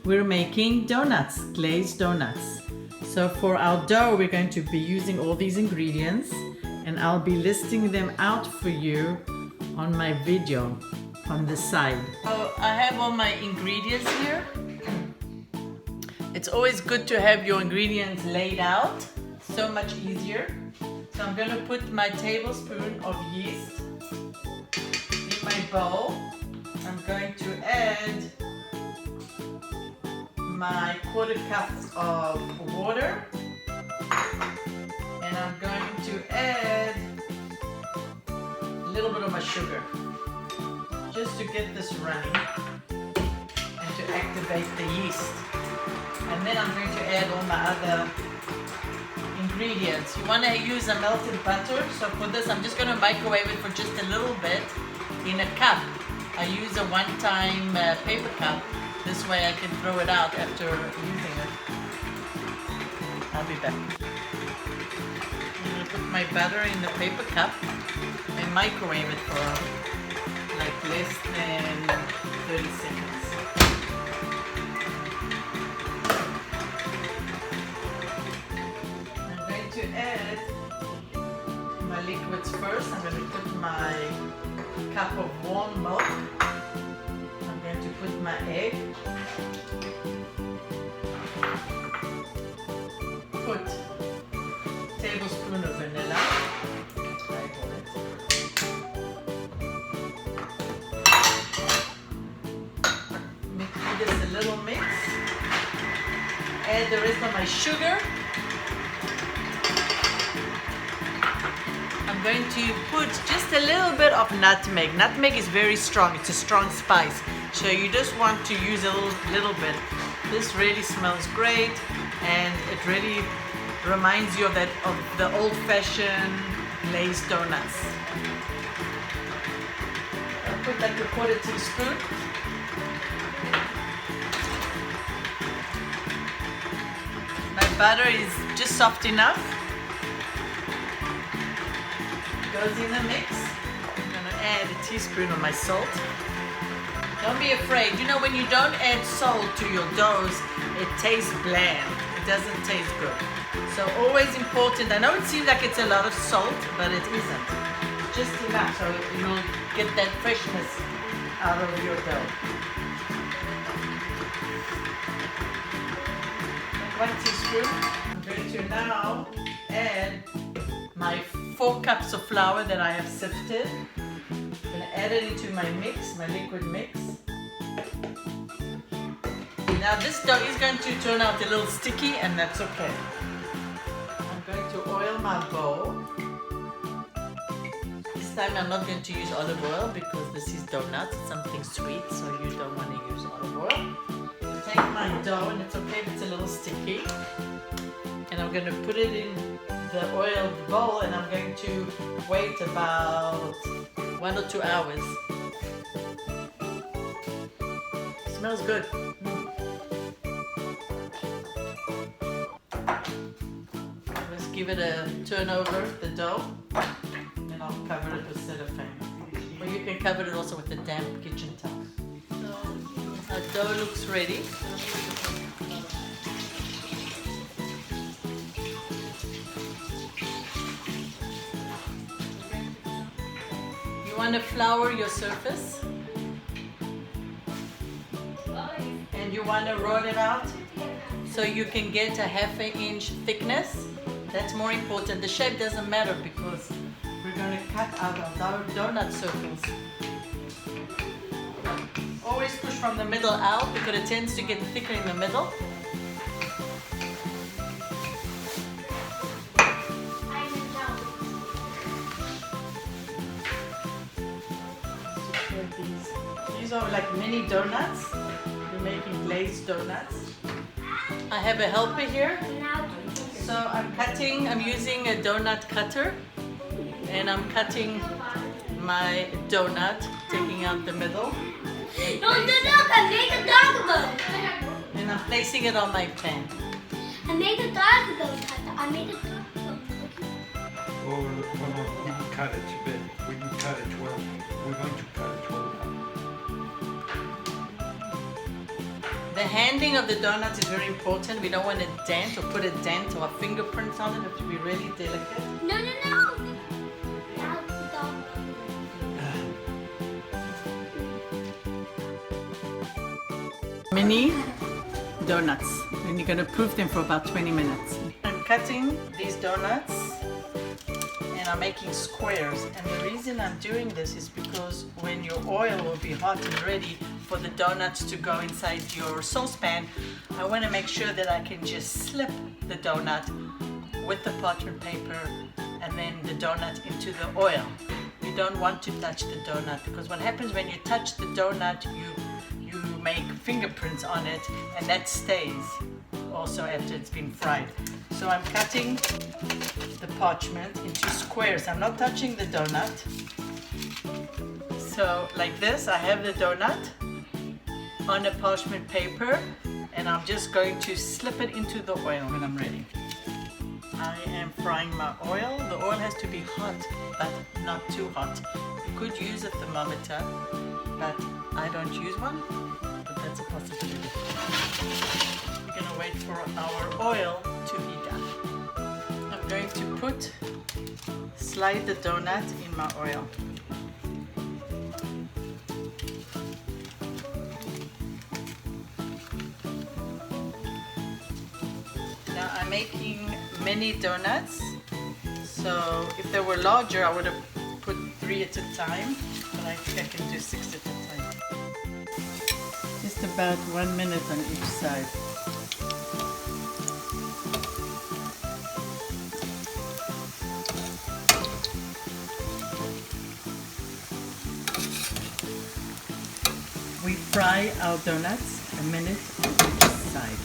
we're making donuts, glazed donuts. So for our dough, we're going to be using all these ingredients, and I'll be listing them out for you on my video on the side. So I have all my ingredients here. It's always good to have your ingredients laid out, so much easier. So I'm going to put my tablespoon of yeast in my bowl. I'm going to add my 1/4 cup of water, and I'm going to add a little bit of my sugar just to get this running and to activate the yeast. And then I'm going to add all my other ingredients. You want to use a melted butter, so for this I'm just going to microwave it for just a little bit in a cup. I use a one-time paper cup. This way I can throw it out after using it. I'll be back. I'm going to put my butter in the paper cup and microwave it for like less than 30 seconds. I'm going to add my liquids first. I'm going to put my cup of warm milk. I'm going to put my egg. Put a tablespoon of vanilla. Give this a little mix. Add the rest of my sugar. I'm going to put just a little bit of nutmeg. Nutmeg is very strong. It's a strong spice. So you just want to use a little bit. This really smells great, and it really reminds you of the old-fashioned glazed donuts. I'll put like a 1/4 teaspoon. My butter is just soft enough. Goes in the mix. I'm going to add a teaspoon of my salt. Don't be afraid. You know, when you don't add salt to your doughs, it tastes bland. It doesn't taste good. So always important. I know it seems like it's a lot of salt, but it isn't. Just enough so you'll get that freshness out of your dough. 1 teaspoon. I'm going to now add my 4 cups of flour that I have sifted. I'm going to add it into my mix, my liquid mix. Now this dough is going to turn out a little sticky, and that's okay. I'm going to oil my bowl. This time I'm not going to use olive oil because this is donuts, it's something sweet, so you don't want to use olive oil. Take my dough, and it's okay if it's a little sticky. And I'm going to put it in the oiled bowl, and I'm going to wait about 1 or 2 hours. Smells good. Let's give it a turn over the dough, and I'll cover it with cellophane. Or you can cover it also with a damp kitchen towel. So our dough looks ready. You want to flour your surface, and you want to roll it out so you can get a 1/2 inch thickness. That's more important. The shape doesn't matter because we're going to cut out our donut circles. Always push from the middle out because it tends to get thicker in the middle. These are like mini donuts. We're making glazed donuts. I have a helper here. So I'm using a donut cutter, and I'm cutting my donut, taking out the middle. No, I made a dog bone. And I'm placing it on my pan. I made a dog bone. I made a dog bone. Oh, we can cut it a bit. We can cut it 12. We're going to cut it 12. The handling of the donuts is very important. We don't want to dent or put a dent or a fingerprint on it. It has to be really delicate. No, no, no. Now stop. Mini donuts. And you're going to proof them for about 20 minutes. I'm cutting these donuts and I'm making squares. And the reason I'm doing this is because when your oil will be hot and ready for the donuts to go inside your saucepan, I want to make sure that I can just slip the donut with the parchment paper and then the donut into the oil. You don't want to touch the donut because what happens when you touch the donut, you make fingerprints on it and that stays also after it's been fried. So I'm cutting the parchment into squares. I'm not touching the donut. So like this, I have the donut on a parchment paper and I'm just going to slip it into the oil when I'm ready. I am frying my oil. The oil has to be hot, but not too hot. You could use a thermometer, but I don't use one, but that's a possibility. We're going to wait for our oil to heat up. I'm going to slide the donut in my oil. Now I'm making mini donuts, so if they were larger I would have put 3 at a time, but I think I can do 6 at a time. Just about 1 minute on each side. We fry our donuts a minute on each side.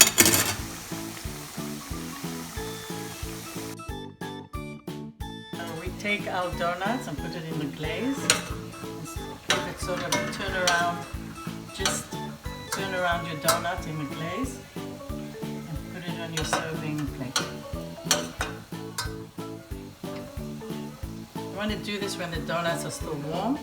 Take our donuts and put it in the glaze. Give it sort of a turn around. Just turn around your donut in the glaze and put it on your serving plate. You want to do this when the donuts are still warm.